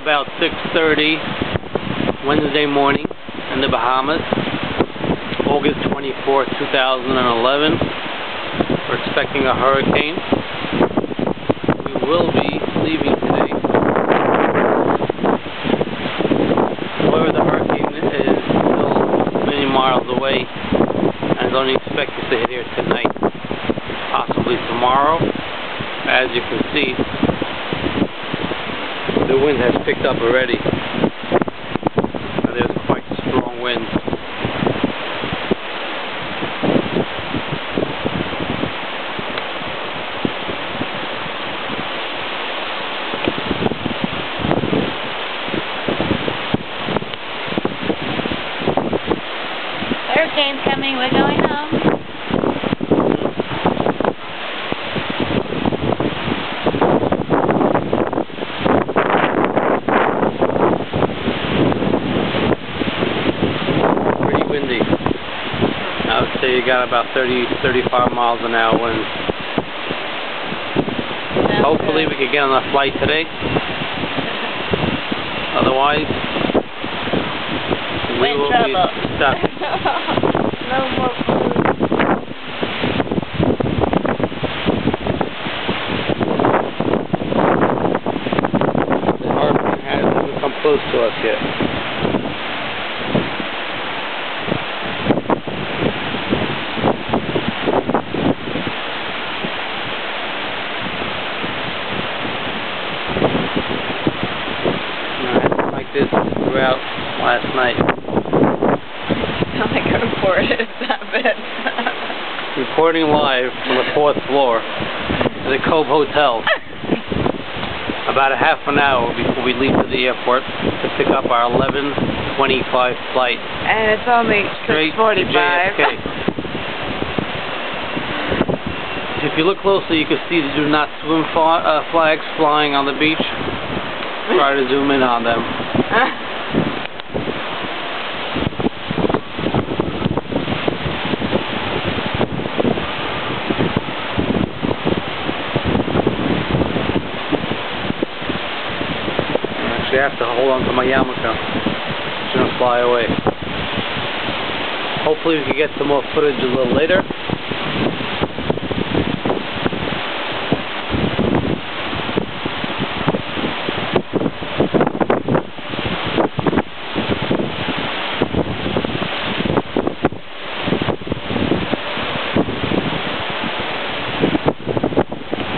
about 6:30 Wednesday morning in the Bahamas, August 24th, 2011. We're expecting a hurricane. We will be leaving today. However, the hurricane is still many miles away and is only expected to hit here tonight, possibly tomorrow. As you can see, the wind has picked up already. There's quite strong winds. Hurricane's coming, we're going home. Windy. I would say you got about 30-35 miles an hour winds. Hopefully we can get on a flight today. Otherwise, we will be stuck. No more food. The hurricane hasn't even come close to us yet. This throughout last night. Sound like a report is that bad. Reporting live from the 4th floor of the Cove Hotel. About a half an hour before we leave to the airport to pick up our 11:25 flight. And it's only straight 6:45. to JFK. If you look closely, you can see the do not swim flags flying on the beach. Try to zoom in on them. Actually, I have to hold on to my yarmulke. It's going to fly away. Hopefully we can get some more footage a little later.